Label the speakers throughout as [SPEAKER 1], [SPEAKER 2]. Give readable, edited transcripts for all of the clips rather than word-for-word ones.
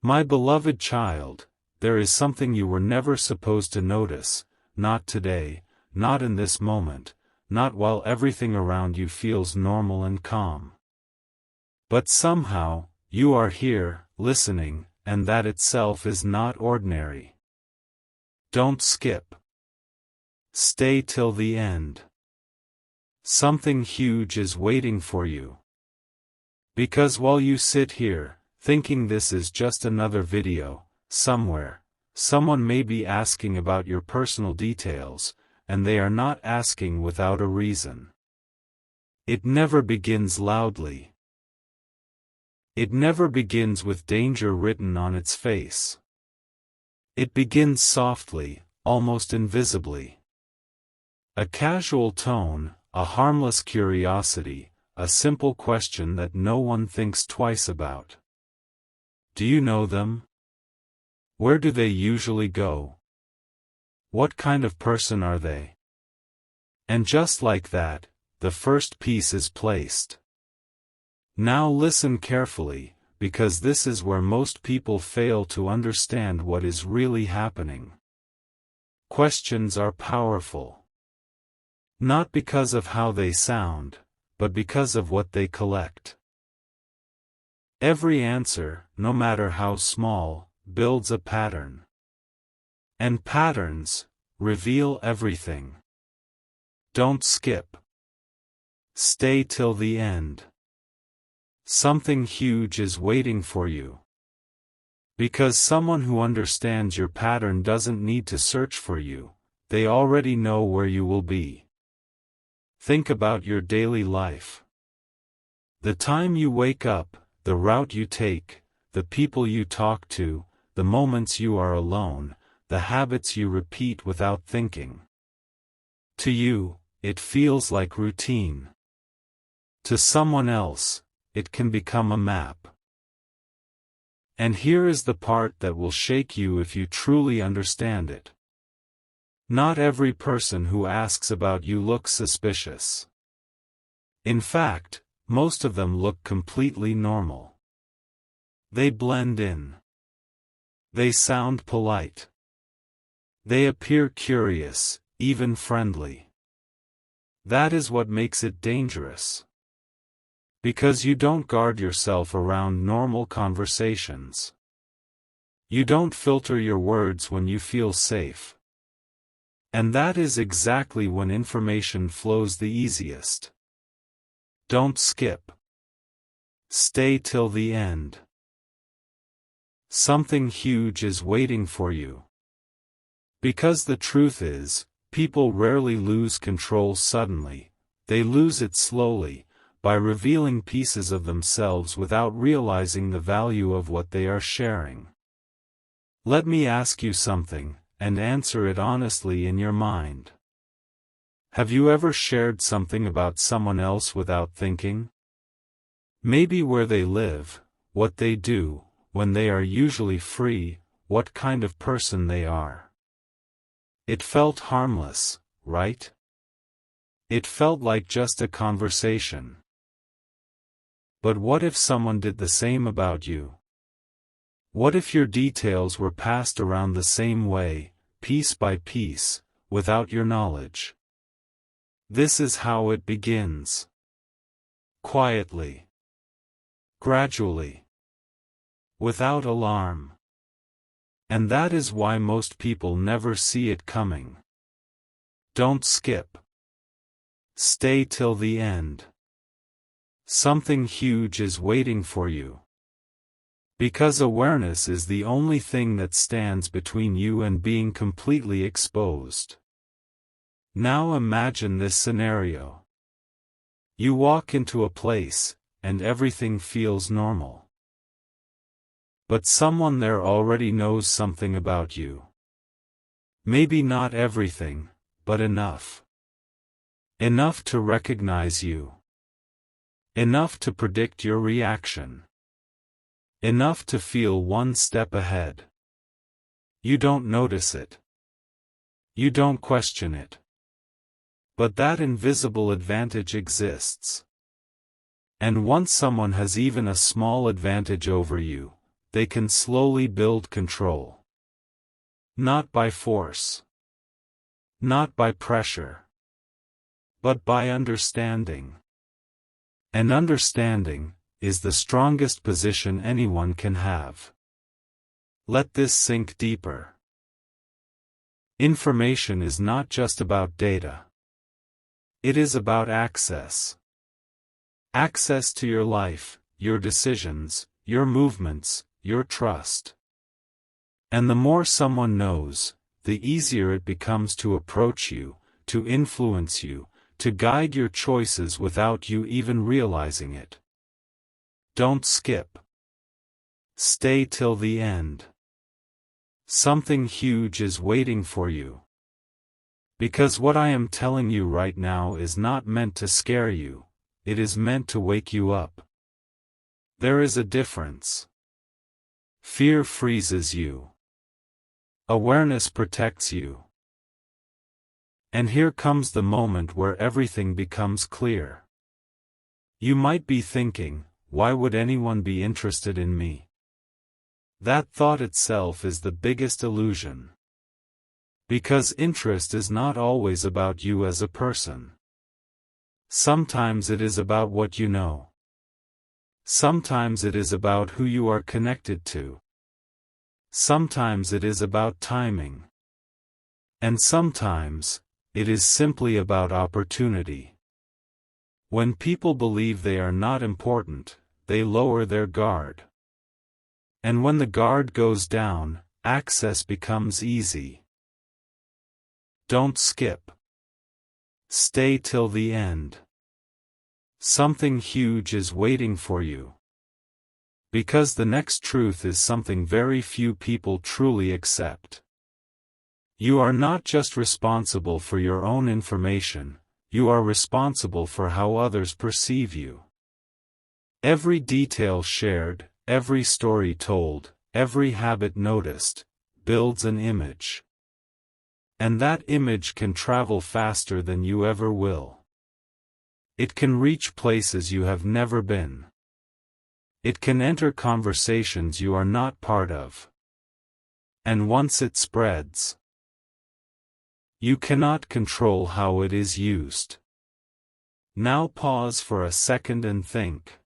[SPEAKER 1] My beloved child, there is something you were never supposed to notice, not today, not in this moment, not while everything around you feels normal and calm. But somehow, you are here, listening, and that itself is not ordinary. Don't skip. Stay till the end. Something huge is waiting for you. Because while you sit here, thinking this is just another video, somewhere, someone may be asking about your personal details, and they are not asking without a reason. It never begins loudly. It never begins with danger written on its face. It begins softly, almost invisibly. A casual tone, a harmless curiosity, a simple question that no one thinks twice about. Do you know them? Where do they usually go? What kind of person are they? And just like that, the first piece is placed. Now listen carefully, because this is where most people fail to understand what is really happening. Questions are powerful. Not because of how they sound, but because of what they collect. Every answer, no matter how small, builds a pattern. And patterns reveal everything. Don't skip. Stay till the end. Something huge is waiting for you. Because someone who understands your pattern doesn't need to search for you, they already know where you will be. Think about your daily life. The time you wake up, the route you take, the people you talk to, the moments you are alone, the habits you repeat without thinking. To you, it feels like routine. To someone else, it can become a map. And here is the part that will shake you if you truly understand it. Not every person who asks about you looks suspicious. In fact, most of them look completely normal. They blend in. They sound polite. They appear curious, even friendly. That is what makes it dangerous. Because you don't guard yourself around normal conversations. You don't filter your words when you feel safe. And that is exactly when information flows the easiest. Don't skip. Stay till the end. Something huge is waiting for you. Because the truth is, people rarely lose control suddenly, they lose it slowly, by revealing pieces of themselves without realizing the value of what they are sharing. Let me ask you something, and answer it honestly in your mind. Have you ever shared something about someone else without thinking? Maybe where they live, what they do, when they are usually free, what kind of person they are. It felt harmless, right? It felt like just a conversation. But what if someone did the same about you? What if your details were passed around the same way, piece by piece, without your knowledge? This is how it begins. Quietly. Gradually. Without alarm. And that is why most people never see it coming. Don't skip. Stay till the end. Something huge is waiting for you. Because awareness is the only thing that stands between you and being completely exposed. Now imagine this scenario. You walk into a place, and everything feels normal. But someone there already knows something about you. Maybe not everything, but enough. Enough to recognize you. Enough to predict your reaction. Enough to feel one step ahead. You don't notice it. You don't question it. But that invisible advantage exists. And once someone has even a small advantage over you, they can slowly build control. Not by force. Not by pressure. But by understanding. And understanding is the strongest position anyone can have. Let this sink deeper. Information is not just about data. It is about access. Access to your life, your decisions, your movements, your trust. And the more someone knows, the easier it becomes to approach you, to influence you, to guide your choices without you even realizing it. Don't skip. Stay till the end. Something huge is waiting for you. Because what I am telling you right now is not meant to scare you, it is meant to wake you up. There is a difference. Fear freezes you. Awareness protects you. And here comes the moment where everything becomes clear. You might be thinking, why would anyone be interested in me? That thought itself is the biggest illusion. Because interest is not always about you as a person. Sometimes it is about what you know. Sometimes it is about who you are connected to. Sometimes it is about timing. And sometimes, it is simply about opportunity. When people believe they are not important, they lower their guard. And when the guard goes down, access becomes easy. Don't skip. Stay till the end. Something huge is waiting for you. Because the next truth is something very few people truly accept. You are not just responsible for your own information, you are responsible for how others perceive you. Every detail shared, every story told, every habit noticed, builds an image. And that image can travel faster than you ever will. It can reach places you have never been. It can enter conversations you are not part of. And once it spreads, you cannot control how it is used. Now pause for a second and think.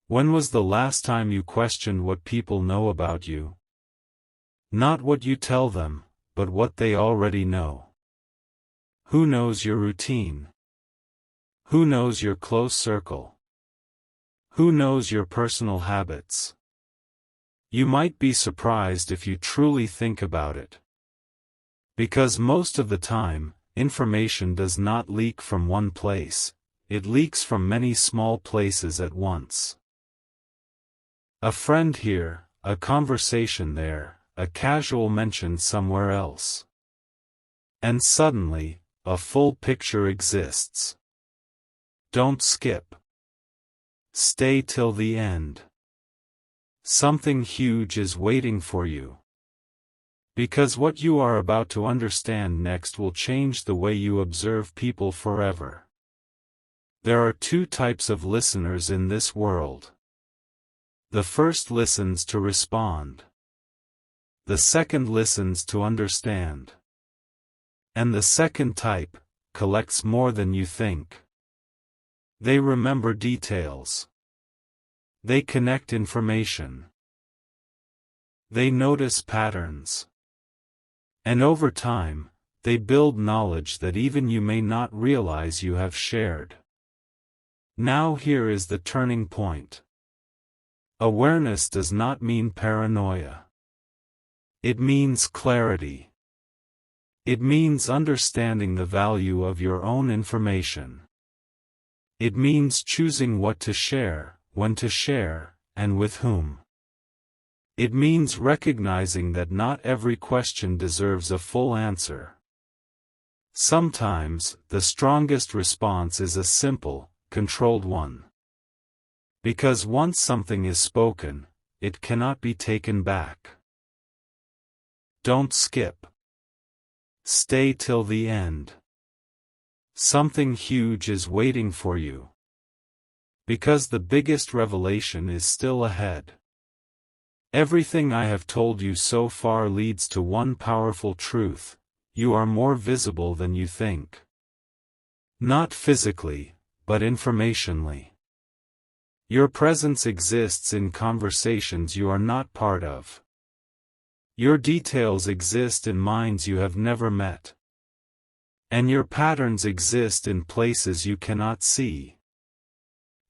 [SPEAKER 1] When was the last time you questioned what people know about you? Not what you tell them, but what they already know. Who knows your routine? Who knows your close circle? Who knows your personal habits? You might be surprised if you truly think about it. Because most of the time, information does not leak from one place, it leaks from many small places at once. A friend here, a conversation there, a casual mention somewhere else. And suddenly, a full picture exists. Don't skip. Stay till the end. Something huge is waiting for you. Because what you are about to understand next will change the way you observe people forever. There are two types of listeners in this world. The first listens to respond. The second listens to understand. And the second type collects more than you think. They remember details. They connect information. They notice patterns. And over time, they build knowledge that even you may not realize you have shared. Now here is the turning point. Awareness does not mean paranoia. It means clarity. It means understanding the value of your own information. It means choosing what to share, when to share, and with whom. It means recognizing that not every question deserves a full answer. Sometimes, the strongest response is a simple, controlled one. Because once something is spoken, it cannot be taken back. Don't skip. Stay till the end. Something huge is waiting for you. Because the biggest revelation is still ahead. Everything I have told you so far leads to one powerful truth: you are more visible than you think. Not physically, but informationally. Your presence exists in conversations you are not part of. Your details exist in minds you have never met. And your patterns exist in places you cannot see.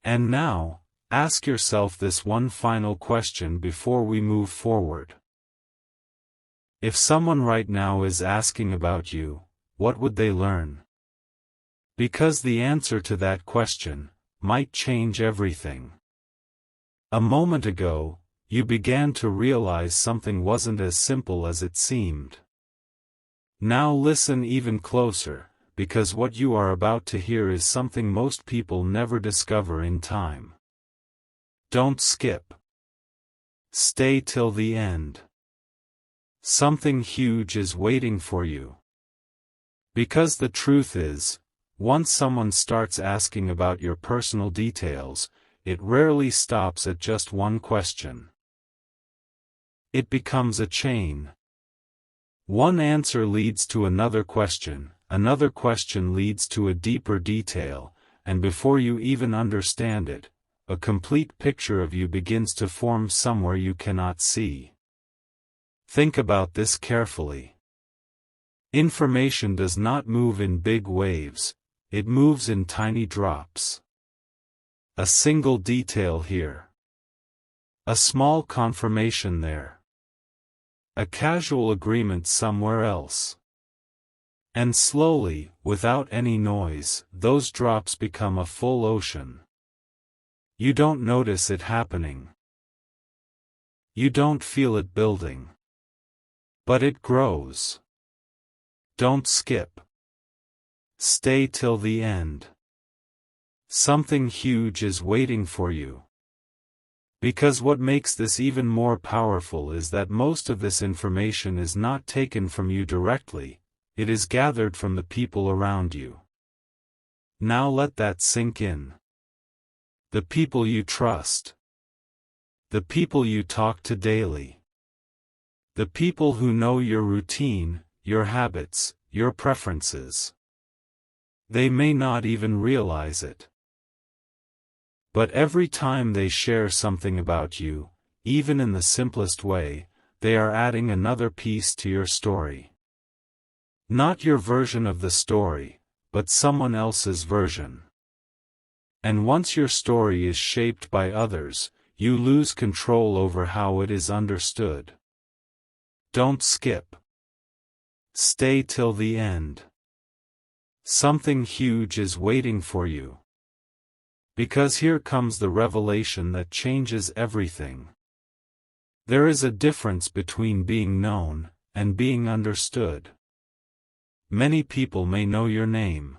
[SPEAKER 1] And now, ask yourself this one final question before we move forward. If someone right now is asking about you, what would they learn? Because the answer to that question might change everything. A moment ago, you began to realize something wasn't as simple as it seemed. Now listen even closer, because what you are about to hear is something most people never discover in time. Don't skip. Stay till the end. Something huge is waiting for you. Because the truth is, once someone starts asking about your personal details, it rarely stops at just one question. It becomes a chain. One answer leads to another question leads to a deeper detail, and before you even understand it, a complete picture of you begins to form somewhere you cannot see. Think about this carefully. Information does not move in big waves, it moves in tiny drops. A single detail here. A small confirmation there. A casual agreement somewhere else. And slowly, without any noise, those drops become a full ocean. You don't notice it happening. You don't feel it building. But it grows. Don't skip. Stay till the end. Something huge is waiting for you. Because what makes this even more powerful is that most of this information is not taken from you directly, it is gathered from the people around you. Now let that sink in. The people you trust. The people you talk to daily. The people who know your routine, your habits, your preferences. They may not even realize it. But every time they share something about you, even in the simplest way, they are adding another piece to your story. Not your version of the story, but someone else's version. And once your story is shaped by others, you lose control over how it is understood. Don't skip. Stay till the end. Something huge is waiting for you. Because here comes the revelation that changes everything. There is a difference between being known and being understood. Many people may know your name.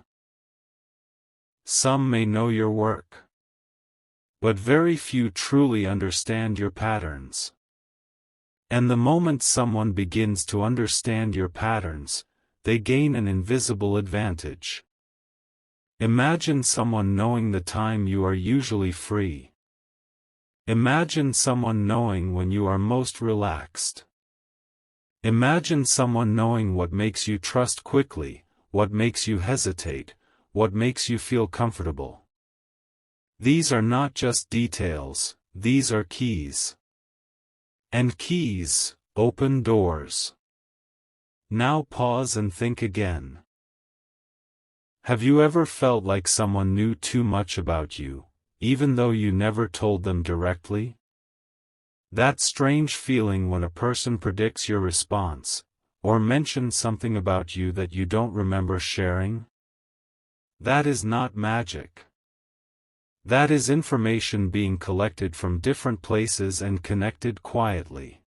[SPEAKER 1] Some may know your work. But very few truly understand your patterns. And the moment someone begins to understand your patterns, they gain an invisible advantage. Imagine someone knowing the time you are usually free. Imagine someone knowing when you are most relaxed. Imagine someone knowing what makes you trust quickly, what makes you hesitate, what makes you feel comfortable. These are not just details, these are keys. And keys open doors. Now pause and think again. Have you ever felt like someone knew too much about you, even though you never told them directly? That strange feeling when a person predicts your response, or mentions something about you that you don't remember sharing? That is not magic. That is information being collected from different places and connected quietly.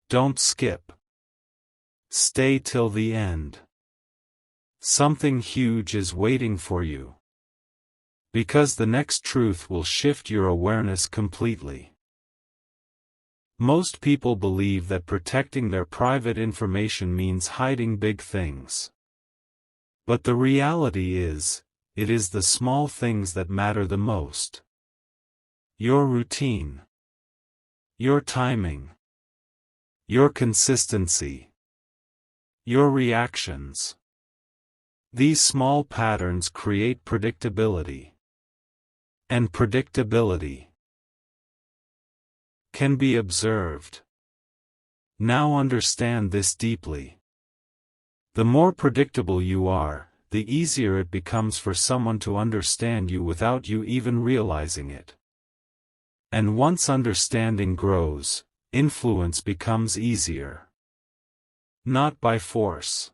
[SPEAKER 1] Don't skip. Stay till the end. Something huge is waiting for you. Because the next truth will shift your awareness completely. Most people believe that protecting their private information means hiding big things. But the reality is, it is the small things that matter the most. Your routine. your timing, your consistency, your reactions. These small patterns create predictability. And predictability can be observed. Now understand this deeply. The more predictable you are, the easier it becomes for someone to understand you without you even realizing it. And once understanding grows, influence becomes easier. Not by force.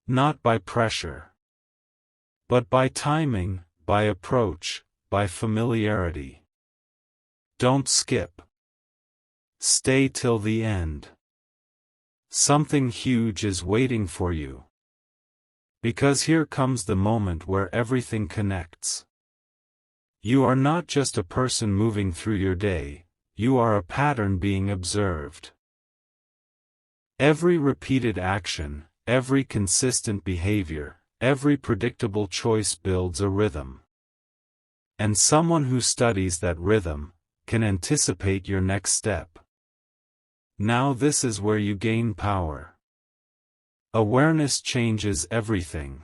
[SPEAKER 1] Not by pressure. But by timing, by approach, by familiarity. Don't skip. Stay till the end. Something huge is waiting for you. Because here comes the moment where everything connects. You are not just a person moving through your day, you are a pattern being observed. Every repeated action, every consistent behavior, every predictable choice builds a rhythm. And someone who studies that rhythm can anticipate your next step. Now this is where you gain power. Awareness changes everything.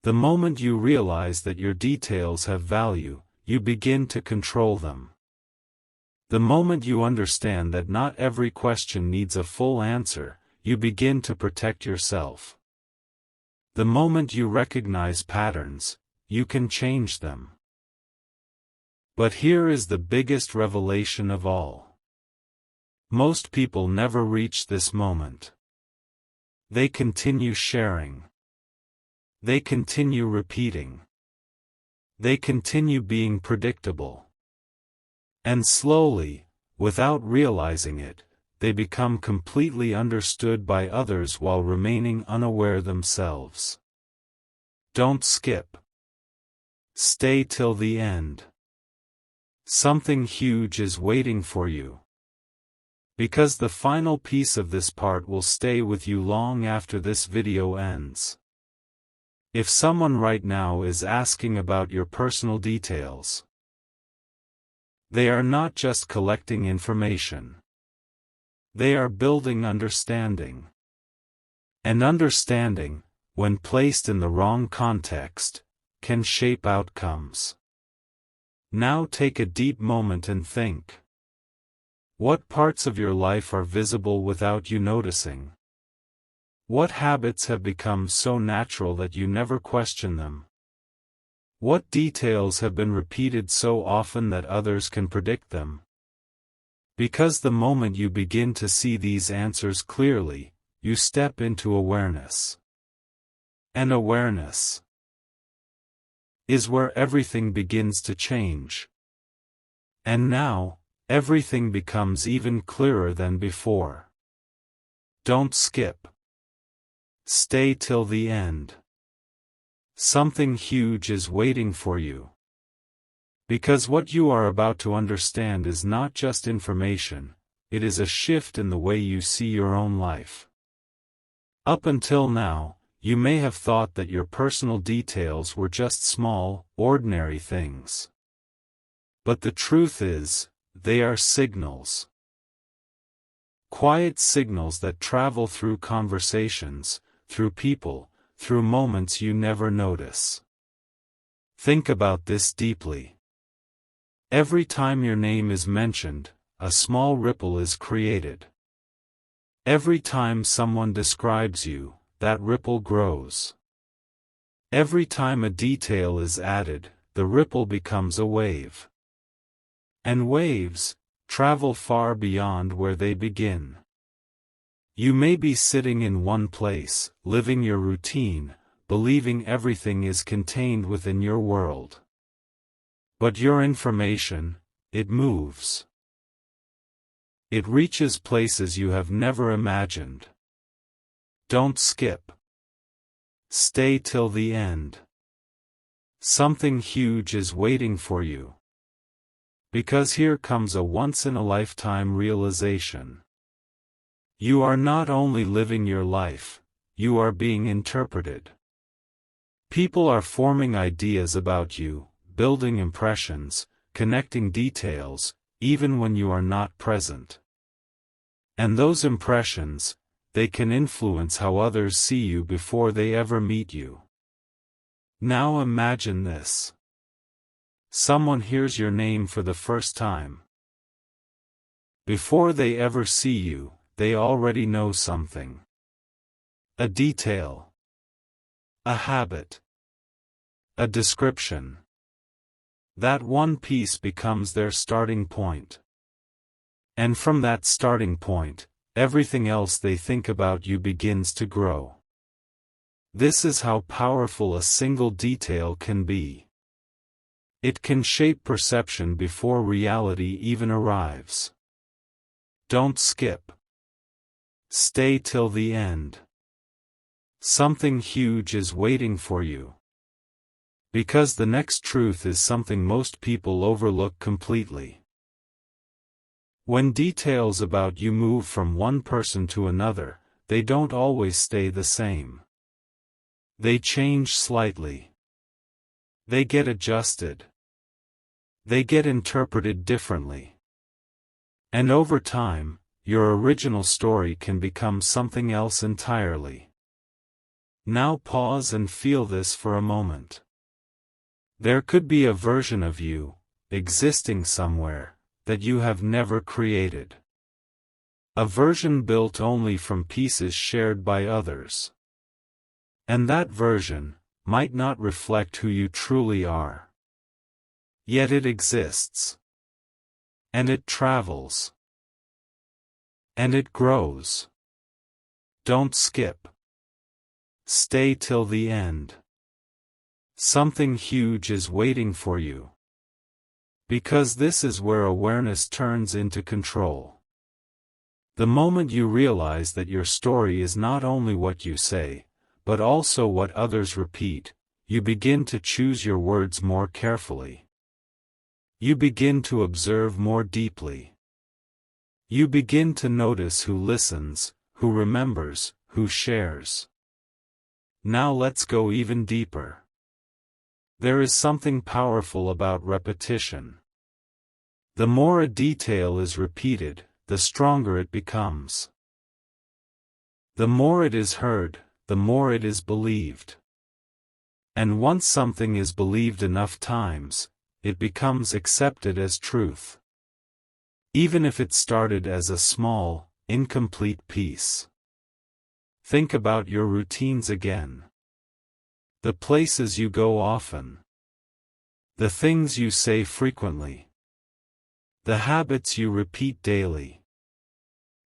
[SPEAKER 1] The moment you realize that your details have value, you begin to control them. The moment you understand that not every question needs a full answer, you begin to protect yourself. The moment you recognize patterns, you can change them. But here is the biggest revelation of all. Most people never reach this moment. They continue sharing. They continue repeating. They continue being predictable. And slowly, without realizing it, they become completely understood by others while remaining unaware themselves. Don't skip. Stay till the end. Something huge is waiting for you. Because the final piece of this part will stay with you long after this video ends. If someone right now is asking about your personal details, they are not just collecting information. They are building understanding. And understanding, when placed in the wrong context, can shape outcomes. Now take a deep moment and think. What parts of your life are visible without you noticing? What habits have become so natural that you never question them? What details have been repeated so often that others can predict them? Because the moment you begin to see these answers clearly, you step into awareness. And awareness is where everything begins to change. And now, everything becomes even clearer than before. Don't skip. Stay till the end. Something huge is waiting for you. Because what you are about to understand is not just information, it is a shift in the way you see your own life. Up until now, you may have thought that your personal details were just small, ordinary things. But the truth is, they are signals. Quiet signals that travel through conversations, through people, through moments you never notice. Think about this deeply. Every time your name is mentioned, a small ripple is created. Every time someone describes you, that ripple grows. Every time a detail is added, the ripple becomes a wave. And waves travel far beyond where they begin. You may be sitting in one place, living your routine, believing everything is contained within your world. But your information, it moves. It reaches places you have never imagined. Don't skip. Stay till the end. Something huge is waiting for you. Because here comes a once-in-a-lifetime realization. You are not only living your life, you are being interpreted. People are forming ideas about you, building impressions, connecting details, even when you are not present. And those impressions, they can influence how others see you before they ever meet you. Now imagine this. Someone hears your name for the first time. Before they ever see you, they already know something. A detail. A habit. A description. That one piece becomes their starting point. And from that starting point, everything else they think about you begins to grow. This is how powerful a single detail can be. It can shape perception before reality even arrives. Don't skip. Stay till the end. Something huge is waiting for you. Because the next truth is something most people overlook completely. When details about you move from one person to another, they don't always stay the same. They change slightly. They get adjusted. They get interpreted differently. And over time, your original story can become something else entirely. Now pause and feel this for a moment. There could be a version of you, existing somewhere, that you have never created. A version built only from pieces shared by others. And that version might not reflect who you truly are. Yet it exists. And it travels. And it grows. Don't skip. Stay till the end. Something huge is waiting for you. Because this is where awareness turns into control. The moment you realize that your story is not only what you say, but also what others repeat, you begin to choose your words more carefully. You begin to observe more deeply. You begin to notice who listens, who remembers, who shares. Now let's go even deeper. There is something powerful about repetition. The more a detail is repeated, the stronger it becomes. The more it is heard, the more it is believed. And once something is believed enough times, it becomes accepted as truth. Even if it started as a small, incomplete piece. Think about your routines again. The places you go often. The things you say frequently. The habits you repeat daily.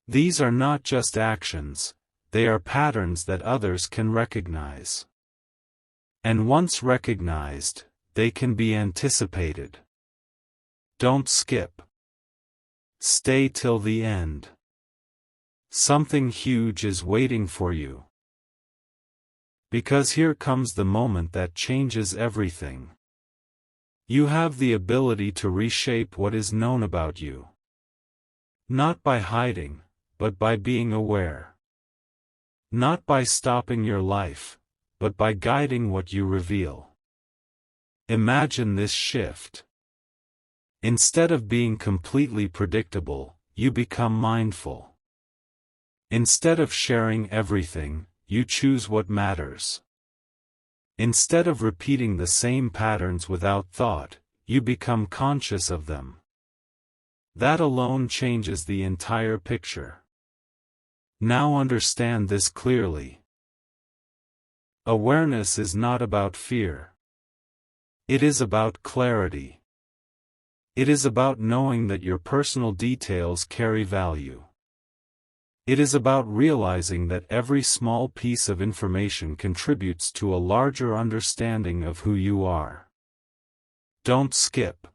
[SPEAKER 1] These are not just actions, they are patterns that others can recognize. And once recognized, they can be anticipated. Don't skip. Stay till the end. Something huge is waiting for you. Because here comes the moment that changes everything. You have the ability to reshape what is known about you. Not by hiding, but by being aware. Not by stopping your life, but by guiding what you reveal. Imagine this shift. Instead of being completely predictable, you become mindful. Instead of sharing everything, you choose what matters. Instead of repeating the same patterns without thought, you become conscious of them. That alone changes the entire picture. Now understand this clearly. Awareness is not about fear. It is about clarity. It is about knowing that your personal details carry value. It is about realizing that every small piece of information contributes to a larger understanding of who you are. Don't skip.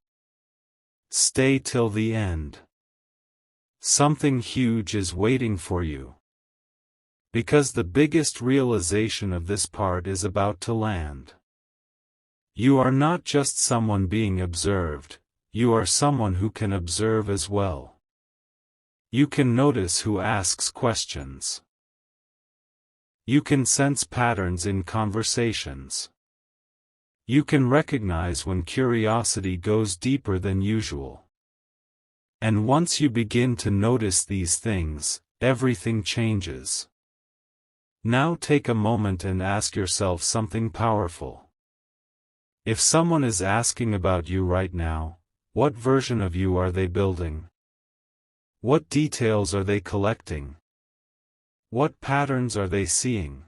[SPEAKER 1] Stay till the end. Something huge is waiting for you. Because the biggest realization of this part is about to land. You are not just someone being observed, you are someone who can observe as well. You can notice who asks questions. You can sense patterns in conversations. You can recognize when curiosity goes deeper than usual. And once you begin to notice these things, everything changes. Now take a moment and ask yourself something powerful. If someone is asking about you right now, what version of you are they building? What details are they collecting? What patterns are they seeing?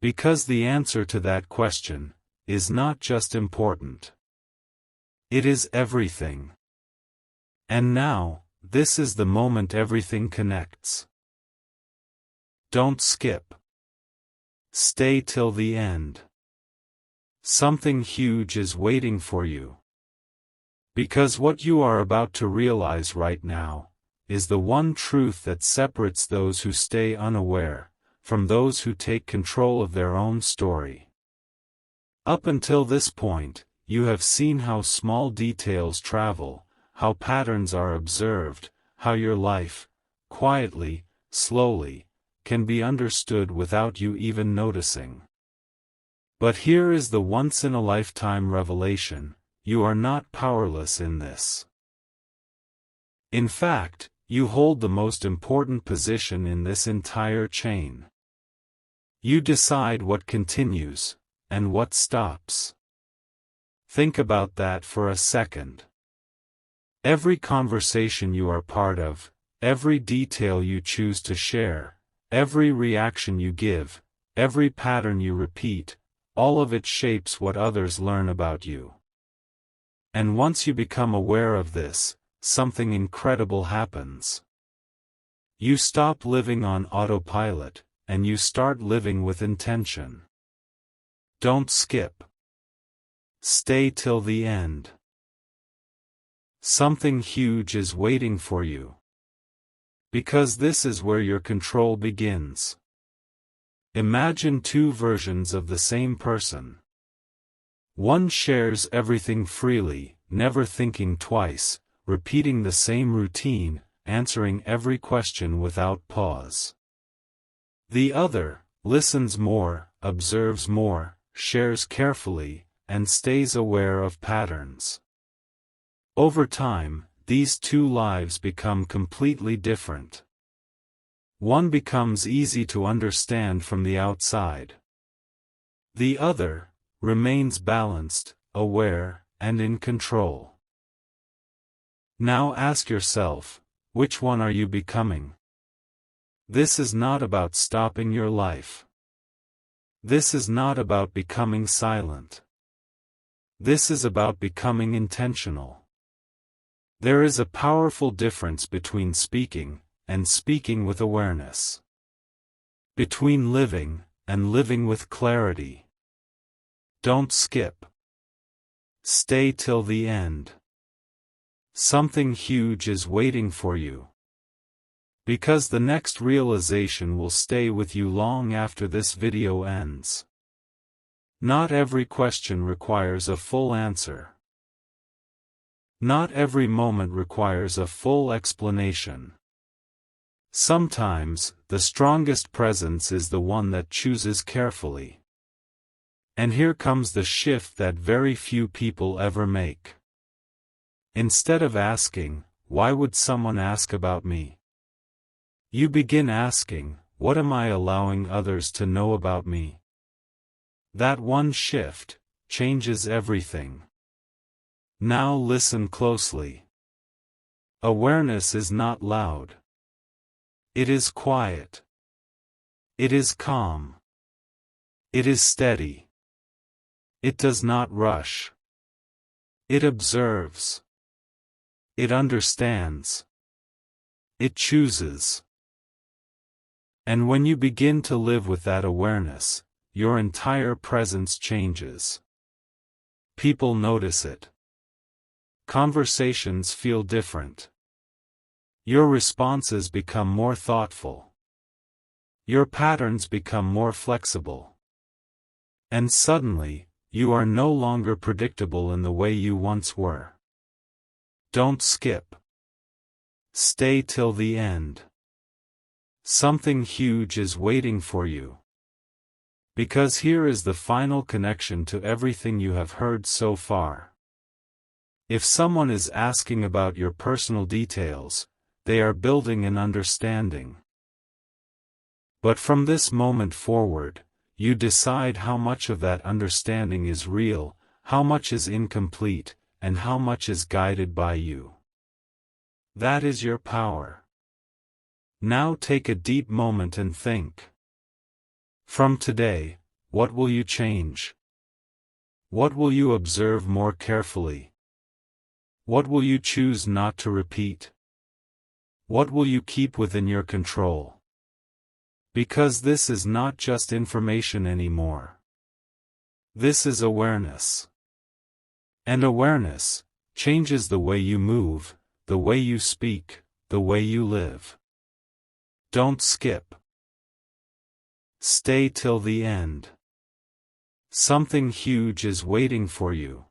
[SPEAKER 1] Because the answer to that question is not just important. It is everything. And now, this is the moment everything connects. Don't skip. Stay till the end. Something huge is waiting for you. Because what you are about to realize right now is the one truth that separates those who stay unaware from those who take control of their own story. Up until this point, you have seen how small details travel, how patterns are observed, how your life, quietly, slowly, can be understood without you even noticing. But here is the once-in-a-lifetime revelation: you are not powerless in this. In fact, you hold the most important position in this entire chain. You decide what continues, and what stops. Think about that for a second. Every conversation you are part of, every detail you choose to share, every reaction you give, every pattern you repeat, all of it shapes what others learn about you. And once you become aware of this, something incredible happens. You stop living on autopilot, and you start living with intention. Don't skip. Stay till the end. Something huge is waiting for you. Because this is where your control begins. Imagine two versions of the same person. One shares everything freely, never thinking twice, repeating the same routine, answering every question without pause. The other listens more, observes more, shares carefully, and stays aware of patterns. Over time, these two lives become completely different. One becomes easy to understand from the outside. The other remains balanced, aware, and in control. Now ask yourself, which one are you becoming? This is not about stopping your life. This is not about becoming silent. This is about becoming intentional. There is a powerful difference between speaking and speaking with awareness. Between living and living with clarity. Don't skip. Stay till the end. Something huge is waiting for you. Because the next realization will stay with you long after this video ends. Not every question requires a full answer. Not every moment requires a full explanation. Sometimes, the strongest presence is the one that chooses carefully. And here comes the shift that very few people ever make. Instead of asking, "Why would someone ask about me?" you begin asking, "What am I allowing others to know about me?" That one shift changes everything. Now listen closely. Awareness is not loud. It is quiet. It is calm. It is steady. It does not rush. It observes. It understands. It chooses. And when you begin to live with that awareness, your entire presence changes. People notice it. Conversations feel different. Your responses become more thoughtful. Your patterns become more flexible. And suddenly, you are no longer predictable in the way you once were. Don't skip. Stay till the end. Something huge is waiting for you. Because here is the final connection to everything you have heard so far. If someone is asking about your personal details, they are building an understanding. But from this moment forward, you decide how much of that understanding is real, how much is incomplete, and how much is guided by you. That is your power. Now take a deep moment and think. From today, what will you change? What will you observe more carefully? What will you choose not to repeat? What will you keep within your control? Because this is not just information anymore. This is awareness. And awareness changes the way you move, the way you speak, the way you live. Don't skip. Stay till the end. Something huge is waiting for you.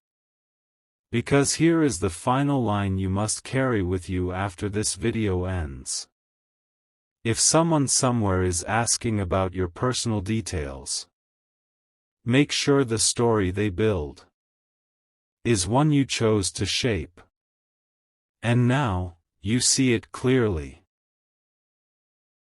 [SPEAKER 1] Because here is the final line you must carry with you after this video ends. If someone somewhere is asking about your personal details, make sure the story they build is one you chose to shape. And now, you see it clearly.